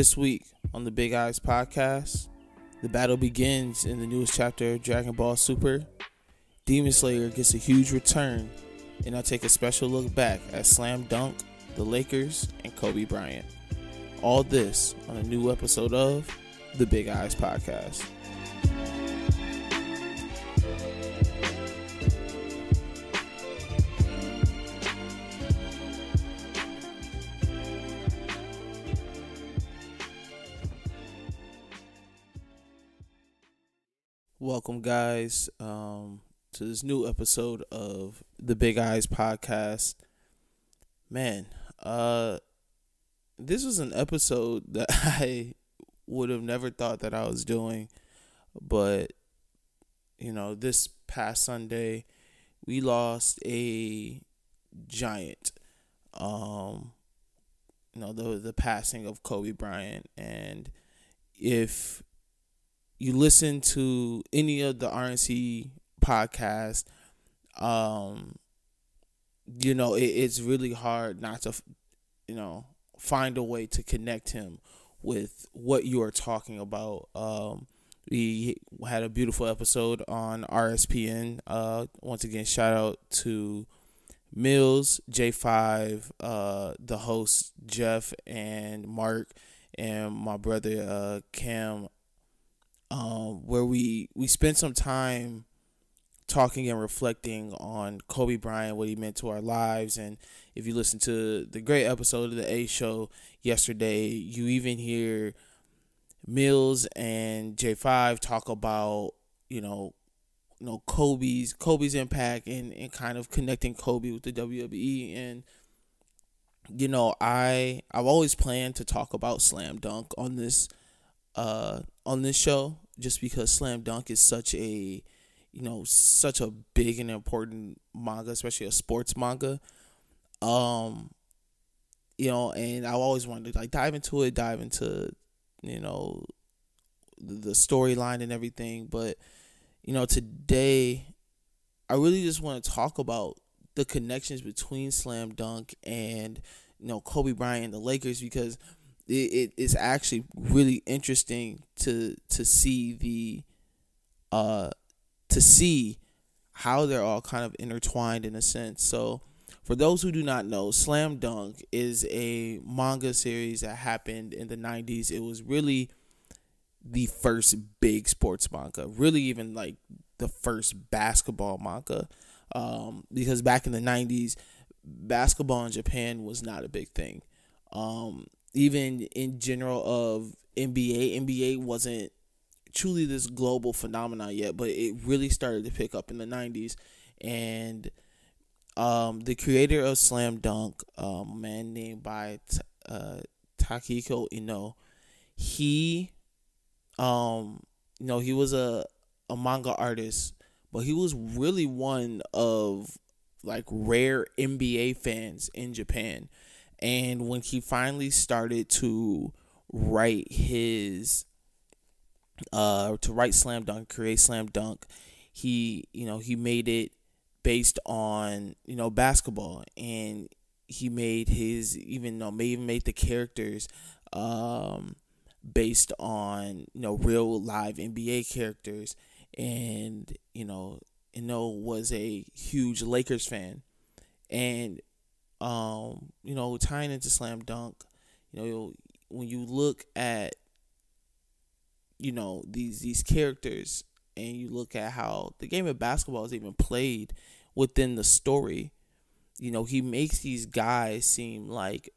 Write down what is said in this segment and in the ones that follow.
This week on the Big Eyes podcast, the battle begins in the newest chapter of Dragon Ball Super. Demon Slayer gets a huge return, and I'll take a special look back at Slam Dunk, the Lakers, and Kobe Bryant. All this on a new episode of the Big Eyes podcast. Welcome, guys, to this new episode of the Big Eyes podcast. Man, this was an episode that I would have never thought that I was doing, but this past Sunday we lost a giant. The passing of Kobe Bryant, and if you listen to any of the RNC podcasts, it's really hard not to, find a way to connect him with what you are talking about. We had a beautiful episode on RSPN. Once again, shout out to Mills, J5, the hosts Jeff and Mark, and my brother Cam, where we spent some time talking and reflecting on Kobe Bryant, what he meant to our lives. And if you listen to the great episode of the A Show yesterday, you even hear Mills and J5 talk about, Kobe's impact and kind of connecting Kobe with the WWE. And, I've always planned to talk about Slam Dunk on this show, just because Slam Dunk is such a big and important manga, especially a sports manga. And I always wanted to dive into the storyline and everything. But, today I really just want to talk about the connections between Slam Dunk and, Kobe Bryant and the Lakers, because it's actually really interesting to see how they're all kind of intertwined in a sense. So for those who do not know, Slam Dunk is a manga series that happened in the 90s. It was really the first big sports manga, really even like the first basketball manga, because back in the 90s, basketball in Japan was not a big thing. Even in general of NBA wasn't truly this global phenomenon yet, but it really started to pick up in the 90s. And the creator of Slam Dunk, a man named by Takehiko Ino, he was a manga artist, but he was really one of like rare NBA fans in Japan. And when he finally started to write Slam Dunk, create Slam Dunk, he made it based on, basketball, and he made made the characters based on, real live NBA characters. And, was a huge Lakers fan. And tying into Slam Dunk, when you look at, these characters, and you look at how the game of basketball is even played within the story, he makes these guys seem like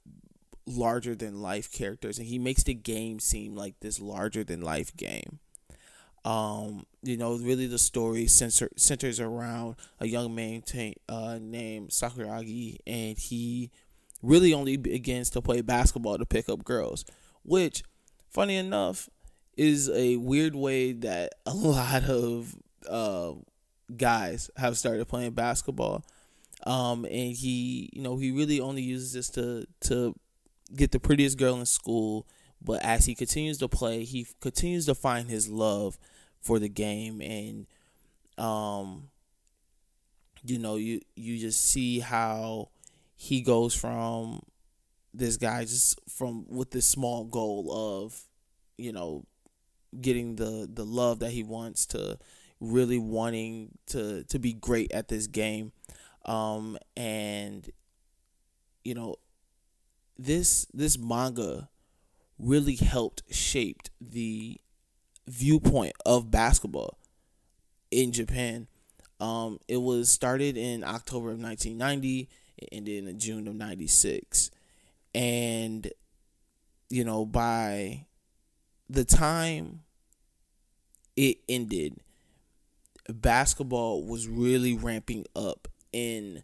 larger than life characters, and he makes the game seem like this larger than life game. Really the story centers around a young man named Sakuragi, and he really only begins to play basketball to pick up girls, which, funny enough, is a weird way that a lot of guys have started playing basketball. And he really only uses this to get the prettiest girl in school. But as he continues to play, he continues to find his love for the game. And you just see how he goes from this guy just from with this small goal of, you know, getting the love that he wants, to really wanting to be great at this game. And you know, this manga really helped shaped the viewpoint of basketball in Japan. It was started in October of 1990. It ended in June of 96. And, you know, by the time it ended, basketball was really ramping up in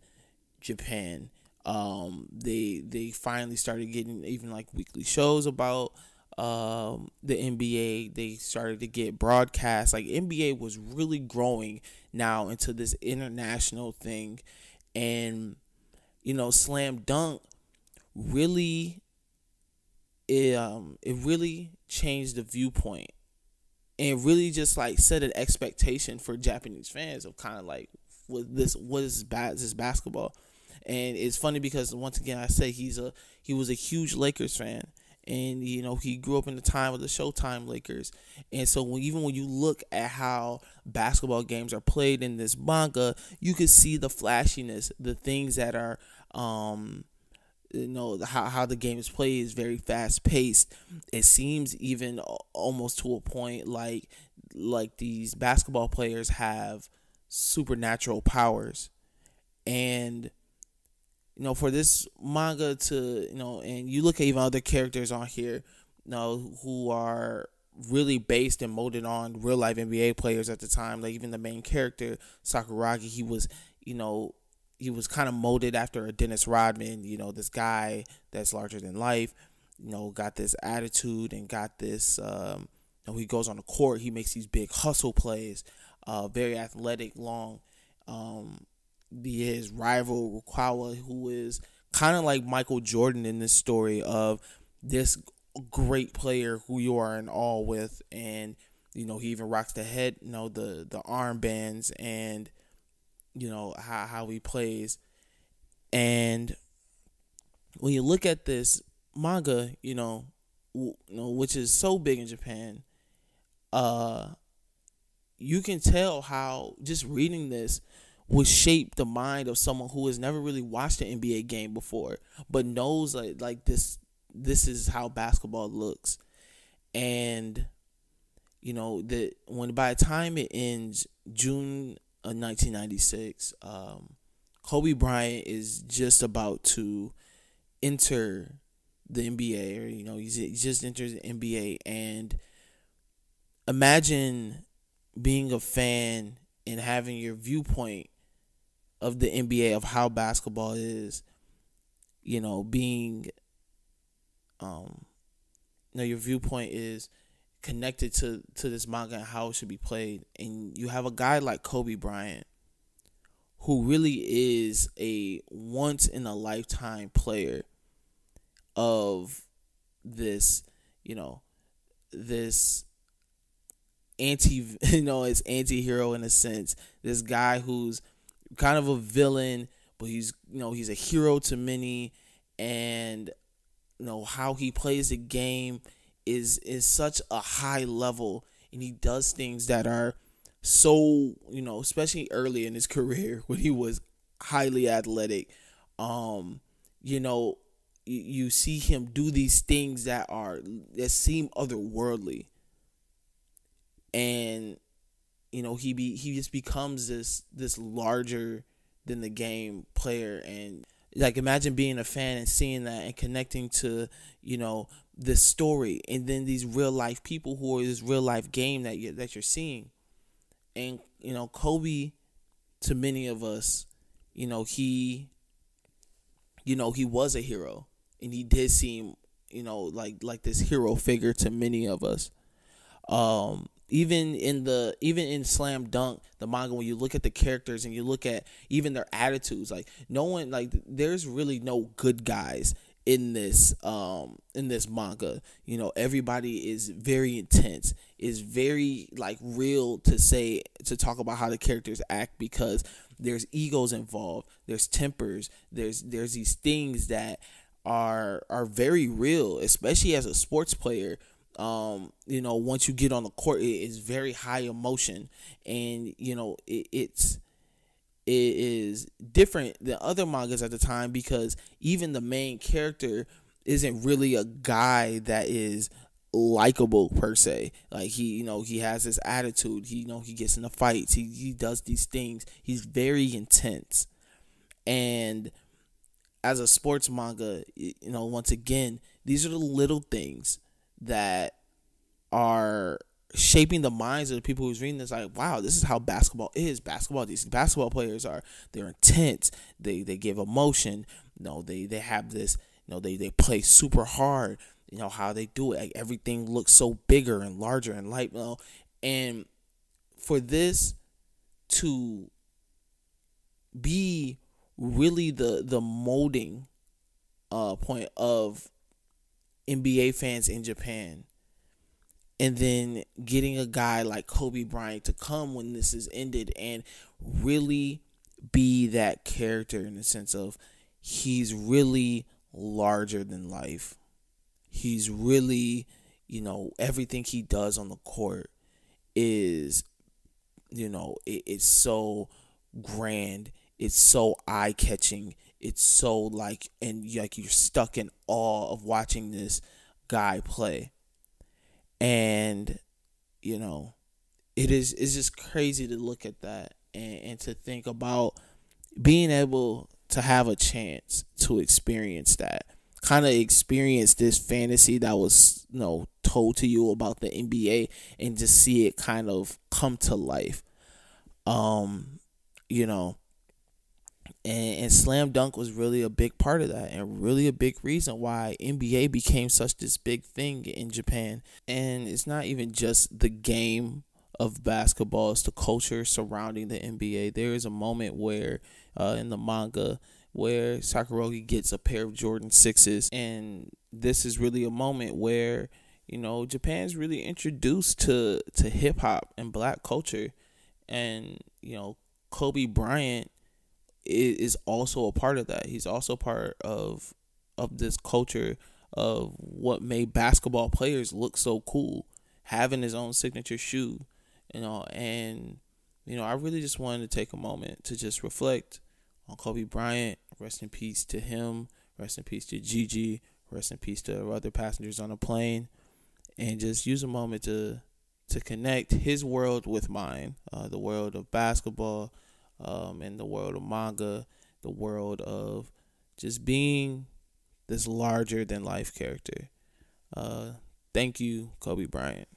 Japan. They finally started getting even like weekly shows about the NBA. They started to get broadcasts. Like, NBA was really growing now into this international thing. And, you know, Slam Dunk really, it really changed the viewpoint, and really just like set an expectation for Japanese fans of kind of like what is this basketball. And it's funny because, once again, I say he was a huge Lakers fan, and you know, he grew up in the time of the Showtime Lakers. And so even when you look at how basketball games are played in this manga, you can see the flashiness, the things that are you know, how the game is played is very fast paced. It seems even almost to a point like these basketball players have supernatural powers. And you know, for this manga to, you know, and you look at even other characters on here, you know, who are really based and molded on real life NBA players at the time. Like, even the main character, Sakuragi, he was, you know, he was kind of molded after a Dennis Rodman, you know, this guy that's larger than life, you know, got this attitude and got this, you know, he goes on the court, he makes these big hustle plays, very athletic, long. His rival, Rukawa, who is kind of like Michael Jordan in this story of this great player who you are in awe with. And, you know, he even rocks the head, you know, the armbands, and, you know, how he plays. And when you look at this manga, you know, which is so big in Japan, you can tell how just reading this would shape the mind of someone who has never really watched an NBA game before, but knows like this is how basketball looks. And you know, that when by the time it ends, June of 1996, Kobe Bryant is just about to enter the NBA, or you know, he just enters the NBA. And imagine being a fan and having your viewpoint of the NBA, of how basketball is, you know, being, you know, your viewpoint is connected to this manga and how it should be played. And you have a guy like Kobe Bryant, who really is a once in a lifetime player of this, you know, this it's anti-hero in a sense. This guy who's kind of a villain, but he's, you know, he's a hero to many. And you know, how he plays the game is such a high level, and he does things that are so, you know, especially early in his career when he was highly athletic, you know, you see him do these things that seem otherworldly. And you know, he just becomes this larger than the game player. And like, imagine being a fan and seeing that and connecting to, you know, this story, and then these real life people who are this real life game that you're seeing. And you know, Kobe, to many of us, you know, he was a hero, and he did seem, you know, like this hero figure to many of us. Even in Slam Dunk, the manga, when you look at the characters and you look at even their attitudes, like, no one, like, there's really no good guys in this manga. You know, everybody is very intense, is very like real to talk about how the characters act, because there's egos involved, there's tempers, there's these things that are very real, especially as a sports player. Once you get on the court, it is very high emotion, and it is different than other mangas at the time, because even the main character isn't really a guy that is likable per se. Like he has this attitude. He gets into fights. He does these things. He's very intense. And as a sports manga, once again, these are the little things that are shaping the minds of the people who's reading this. Like, wow, this is how basketball is. These basketball players they're intense. They give emotion. They have this. They play super hard. How they do it. Like, everything looks so bigger and larger and light. And for this to be really the molding point of NBA fans in Japan, and then getting a guy like Kobe Bryant to come when this is ended and really be that character, in the sense of he's really larger than life. He's really, everything he does on the court is, it's so grand. It's so eye-catching. It's so and you're stuck in awe of watching this guy play. And, it's just crazy to look at that and to think about being able to have a chance to experience that. Kind of experience this fantasy that was, told to you about the NBA, and just see it kind of come to life. And Slam Dunk was really a big part of that, and really a big reason why NBA became such this big thing in Japan. And it's not even just the game of basketball, it's the culture surrounding the NBA. There is a moment where in the manga where Sakurogi gets a pair of Jordan 6s, and this is really a moment where Japan's really introduced to hip hop and black culture. And Kobe Bryant is also a part of that. He's also part of this culture of what made basketball players look so cool, having his own signature shoe, and I really just wanted to take a moment to just reflect on Kobe Bryant. Rest in peace to him. Rest in peace to Gigi. Rest in peace to other passengers on the plane. And just use a moment to connect his world with mine, the world of basketball, and the world of manga, the world of just being this larger than life character. Thank you, Kobe Bryant.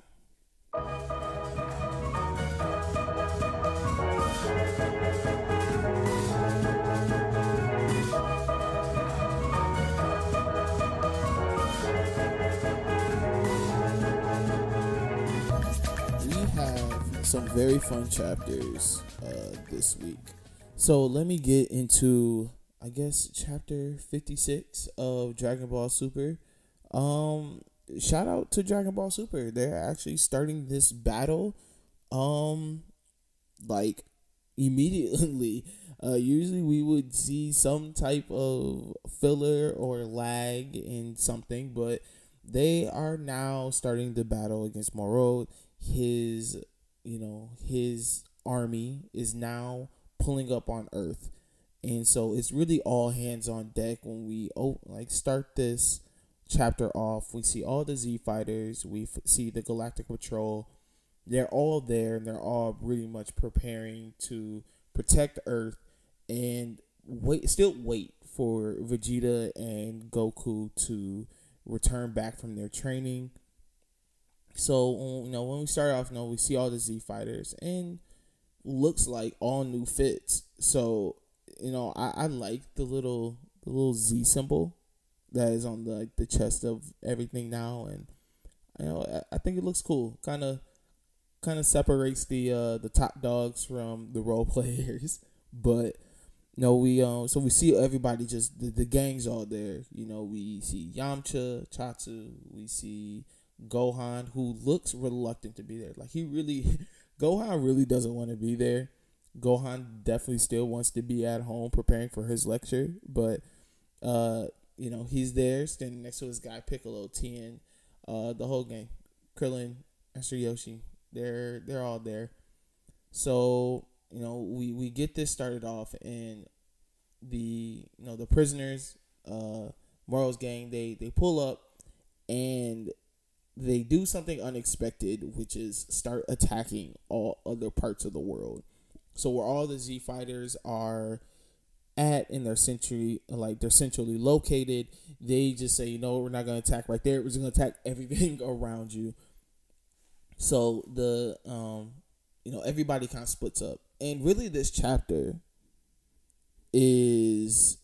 Some very fun chapters this week. So let me get into, I guess, chapter 56 of Dragon Ball Super. Shout out to Dragon Ball Super. They're actually starting this battle immediately. Usually we would see some type of filler or lag in something, but they are now starting the battle against Moro. His army is now pulling up on Earth, and so it's really all hands on deck when we start this chapter off. We see all the Z fighters, we see the Galactic Patrol. They're all there, and they're all really much preparing to protect Earth and wait for Vegeta and Goku to return back from their training. So, when we start off, we see all the Z fighters, and looks like all new fits. So, I like the little Z symbol that is on the chest of everything now, and I think it looks cool. Kind of separates the top dogs from the role players, but we see everybody, just the gang's all there. We see Yamcha, Chatsu, we see Gohan, who looks reluctant to be there. Gohan really doesn't want to be there. Gohan definitely still wants to be at home preparing for his lecture, but he's there standing next to his guy Piccolo, Tien, the whole gang, Krillin, Master Yoshi. They're all there. So we get this started off, and the prisoners, Moro's gang, they pull up, and they do something unexpected, which is start attacking all other parts of the world. So where all the Z fighters are at in their century, like they're centrally located, they just say, we're not going to attack right there. We're just going to attack everything around you. So everybody kind of splits up, and really this chapter is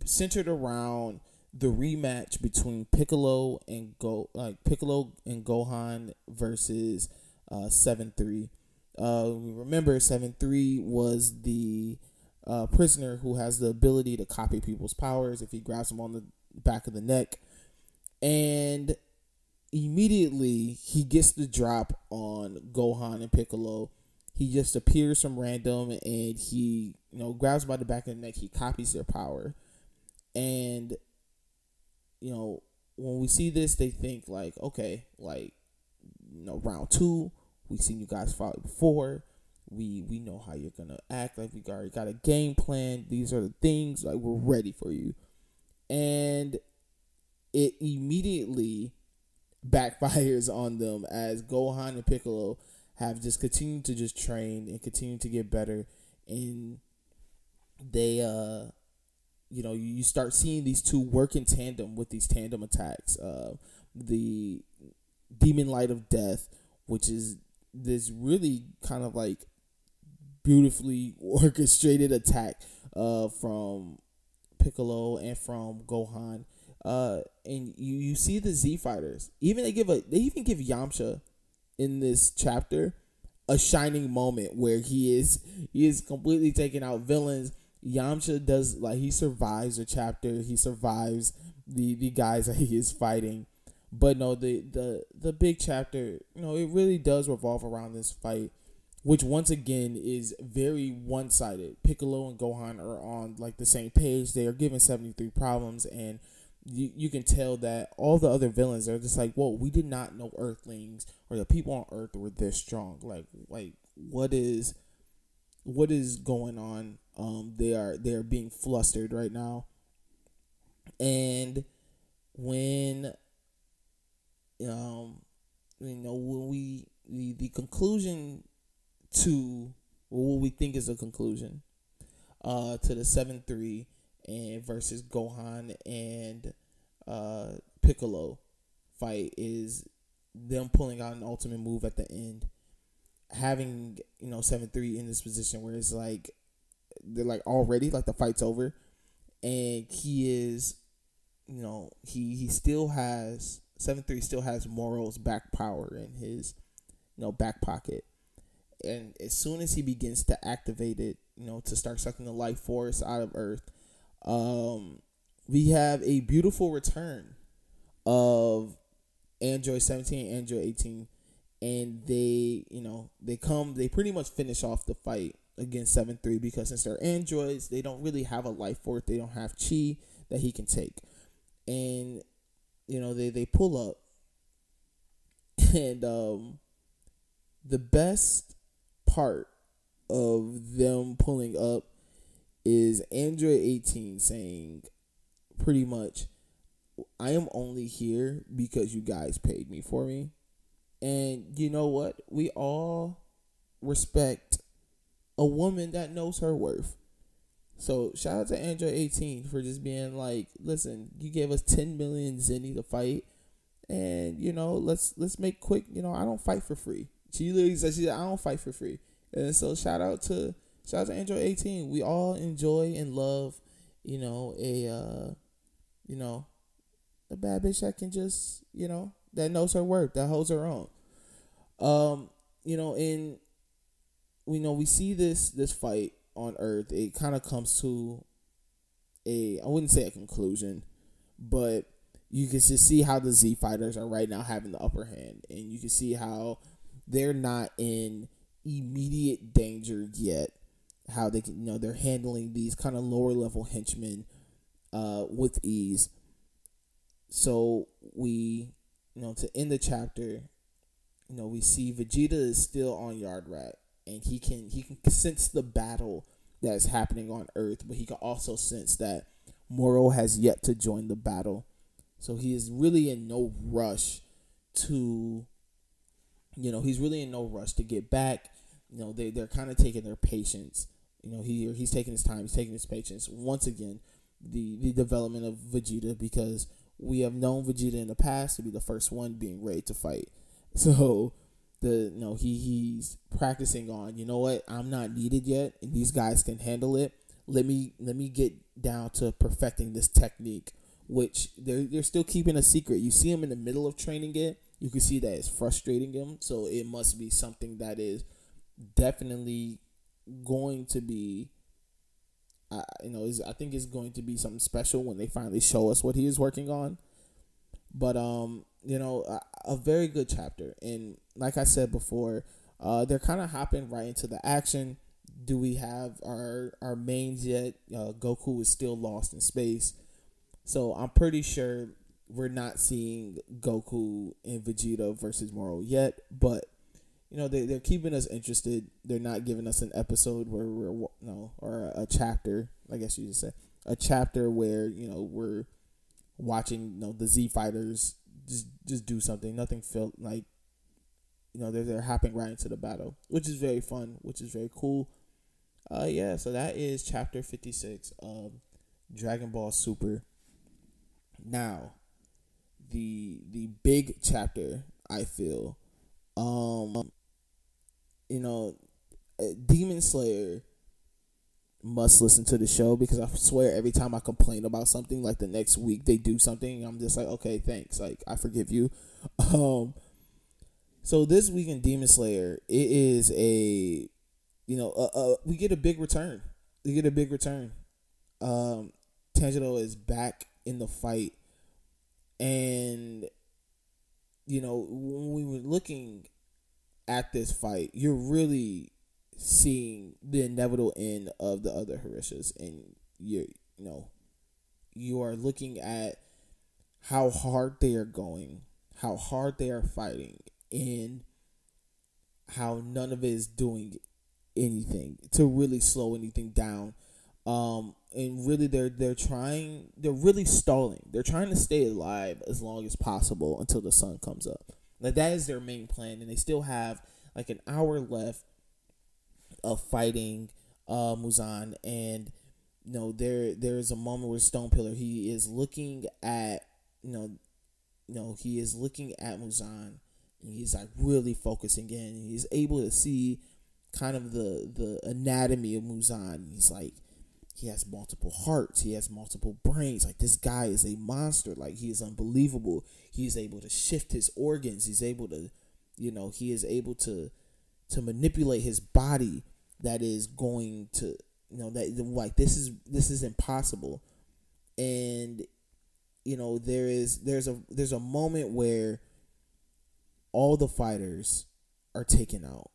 centered around the rematch between Piccolo and Gohan versus 7-3. Remember 7-3 was the prisoner who has the ability to copy people's powers if he grabs them on the back of the neck, and immediately he gets the drop on Gohan and Piccolo. He just appears from random, and he grabs by the back of the neck. He copies their power, and when we see this, they think like, okay, like, round 2, we've seen you guys fight before. We know how you're gonna act. Like, we already got a game plan. These are the things. Like, we're ready for you. And it immediately backfires on them, as Gohan and Piccolo have just continued to just train and continue to get better, and they you start seeing these two work in tandem with these tandem attacks. The Demon Light of Death, which is this really kind of like beautifully orchestrated attack from Piccolo and from Gohan. And you see the Z fighters. They even give Yamcha in this chapter a shining moment where he is completely taking out villains. Yamcha does, like, he survives the chapter. He survives the guys that he is fighting. But no, the big chapter, it really does revolve around this fight, which once again is very one-sided. Piccolo and Gohan are on like the same page. They are given 73 problems, and you can tell that all the other villains are just like, whoa, we did not know Earthlings or the people on Earth were this strong. Like what is going on? They are being flustered right now. And when when the conclusion to what we think is a conclusion to the 7-3 and versus Gohan and Piccolo fight is them pulling out an ultimate move at the end, having 7-3 in this position where it's like they're like already like the fight's over, and he is he still has 7-3 still has Moro's back power in his back pocket, and as soon as he begins to activate it, to start sucking the life force out of Earth, we have a beautiful return of Android 17 and Android 18, and they pretty much finish off the fight against 7-3, because since they're androids, they don't really have a life force. They don't have chi that he can take, and they pull up, and the best part of them pulling up is Android 18 saying pretty much, I am only here because you guys paid me for me. And you know what? We all respect a woman that knows her worth. So shout out to Android 18 for just being like, listen, you gave us 10 million zenny to fight, and let's make quick. I don't fight for free. She literally said, I don't fight for free. And so shout out to Android 18. We all enjoy and love a bad bitch that can just that knows her worth, that holds her own. And we see this fight on Earth. It kind of comes to I wouldn't say a conclusion, but you can just see how the Z fighters are right now having the upper hand, and you can see how they're not in immediate danger yet. How they can they're handling these kind of lower level henchmen with ease. So we, to end the chapter, we see Vegeta is still on Yard Rat, and he can sense the battle that is happening on Earth, but he can also sense that Moro has yet to join the battle. So he is really in no rush to, he's really in no rush to get back. They're kind of taking their patience. He's taking his time, he's taking his patience. Once again, the development of Vegeta, because we have known Vegeta in the past to be the first one being ready to fight. So he's practicing on, what, I'm not needed yet, and these guys can handle it. Let me get down to perfecting this technique, which they're still keeping a secret. You see him in the middle of training it. You can see that it's frustrating him. So it must be something that is definitely going to be, I think it's going to be something special when they finally show us what he is working on. But a very good chapter, and like I said before, they're kind of hopping right into the action. Do we have our mains yet? Goku is still lost in space, so I'm pretty sure we're not seeing Goku and Vegeta versus Moro yet. But they're keeping us interested. They're not giving us an episode where or a chapter, I guess you should say, a chapter where we're watching the Z fighters just do something. Nothing felt like they're hopping right into the battle, which is very fun, which is very cool. So that is chapter 56 of Dragon Ball Super. Now, the big chapter, I feel, Demon Slayer must listen to the show, because I swear every time I complain about something, like the next week they do something, I'm just like, okay, thanks, like I forgive you. So this week in Demon Slayer, it is we get a big return. Tanjiro is back in the fight, and when we were looking at this fight, you're really seeing the inevitable end of the other Harishas, and you are looking at how hard they are going, how hard they are fighting, and how none of it is doing anything to really slow anything down. And really they're really stalling. They're trying to stay alive as long as possible until the sun comes up. Like, that is their main plan, and they still have like an hour left of fighting Muzan. And there's a moment where Stone Pillar, he is looking at he is looking at Muzan, and he's like really focusing in. He's able to see kind of the anatomy of Muzan. He's like, he has multiple hearts, he has multiple brains. Like, this guy is a monster. Like, he is unbelievable. He's able to shift his organs. He's able to, he is able to manipulate his body. That is going to, that, like, this is impossible. And there's a moment where all the fighters are taken out.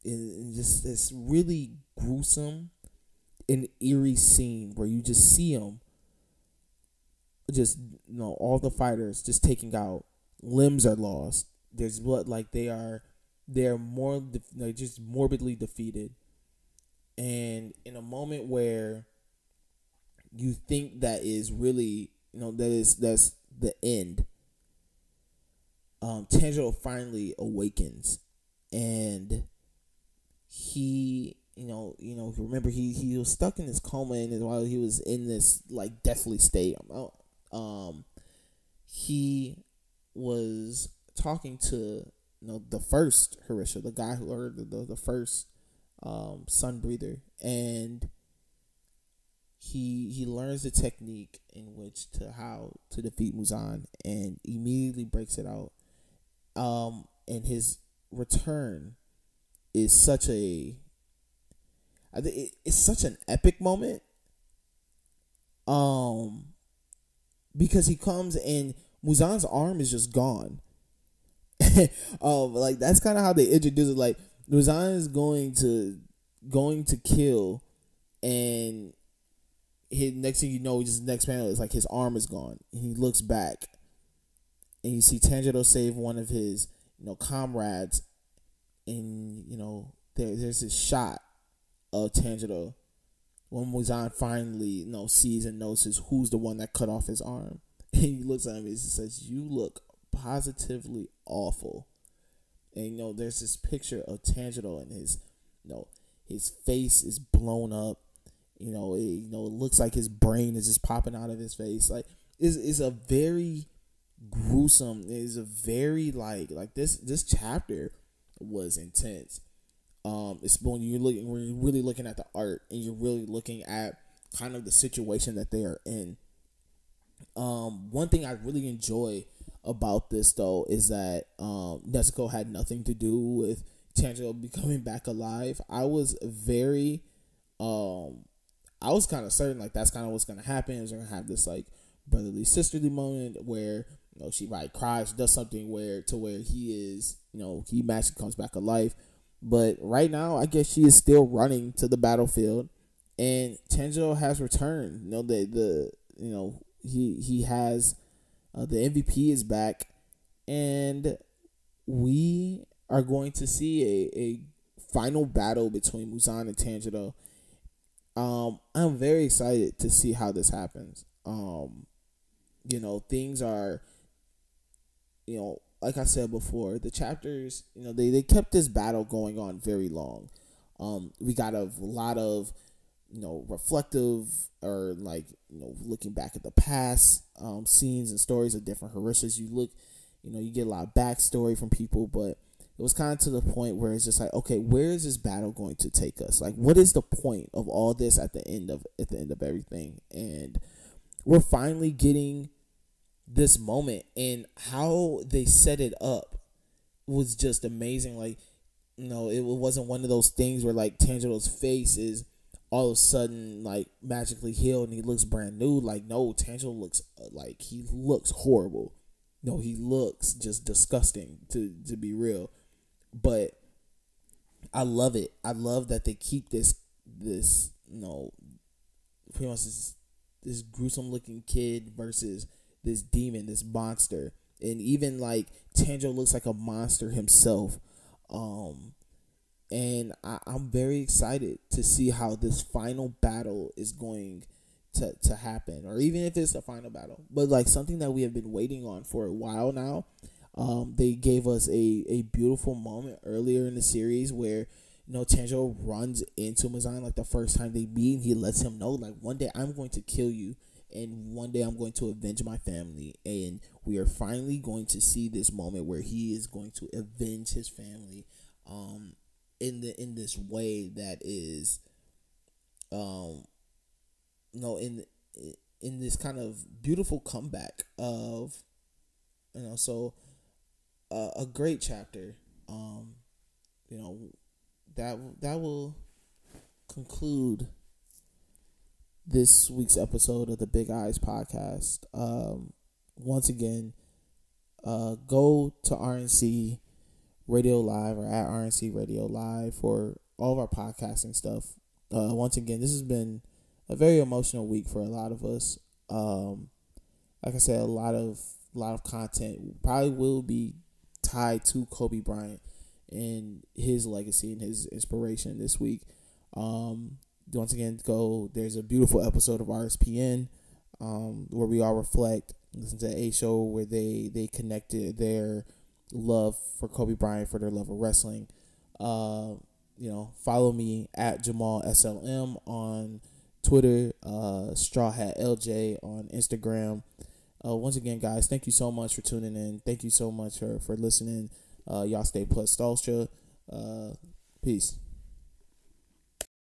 In just this really gruesome and eerie scene where you just see them, all the fighters just taking out. Limbs are lost. There's blood. Like, they're more just morbidly defeated. And in a moment where you think that is really, that's the end, Tanjiro finally awakens, and he, remember he was stuck in this coma, and while he was in this like deathly state, he was talking to the first Harisha, the guy who heard the first sun breather, and he learns the technique in which how to defeat Muzan, and immediately breaks it out. And his return is it's such an epic moment. Because he comes and Muzan's arm is just gone. Like, that's kind of how they introduce it. Like, Muzan is going to kill, and next thing you know, just next panel is like his arm is gone. And he looks back, and you see Tanjiro save one of his comrades, and there's this shot of Tanjiro when Muzan finally sees and notices who's the one that cut off his arm. And he looks at him and he says, "You look positively awful." And there's this picture of Tanjiro, and his face is blown up. It looks like his brain is just popping out of his face. Like it's a very gruesome. It's a very like this chapter was intense. It's when you're really looking at the art, and you're really looking at kind of the situation that they are in. One thing I really enjoy about this though is that Nezuko had nothing to do with Tanjiro becoming back alive. I was kind of certain like that's kind of what's gonna happen. Is gonna have this like brotherly sisterly moment where she cries, does something where he is he magically comes back alive. But right now, I guess she is still running to the battlefield, and Tanjiro has returned. He has the MVP is back, and we are going to see a final battle between Muzan and Tanjiro. I'm very excited to see how this happens. Things are, like I said before, the chapters, they kept this battle going on very long. We got a lot of, reflective or looking back at the past scenes and stories of different Harishas. You get a lot of backstory from people, but it was kind of to the point where it's just like, okay, where is this battle going to take us? Like, what is the point of all this at the end of everything? And we're finally getting this moment, and how they set it up was just amazing. It wasn't one of those things where Tanjiro's face is all of a sudden magically healed and he looks brand new. No, Tanjiro looks he looks horrible. No, he looks just disgusting to be real. But I love it. I love that they keep this pretty much this gruesome looking kid versus this demon, this monster. And even Tanjiro looks like a monster himself. And I'm very excited to see how this final battle is going to happen, or even if it's the final battle, but something that we have been waiting on for a while now. They gave us a beautiful moment earlier in the series where Tanjiro runs into Muzan the first time they meet, and he lets him know one day I'm going to kill you, and one day I'm going to avenge my family. And we are finally going to see this moment where he is going to avenge his family in this way that is in this kind of beautiful comeback of a great chapter. That will conclude this week's episode of the Big Eyes podcast. Once again, go to RNC Radio Live or at RNC Radio Live for all of our podcasting stuff. Once again, this has been a very emotional week for a lot of us. Like I said, a lot of content probably will be tied to Kobe Bryant and his legacy and his inspiration this week. Once again, there's a beautiful episode of RSPN where we all reflect, listen to a show where they connected their love for Kobe Bryant, for their love of wrestling. Follow me at Jamal SLM on Twitter, Straw Hat LJ on Instagram. Once again, guys, thank you so much for tuning in. Thank you so much for listening. Y'all stay plus nostalgia. Peace.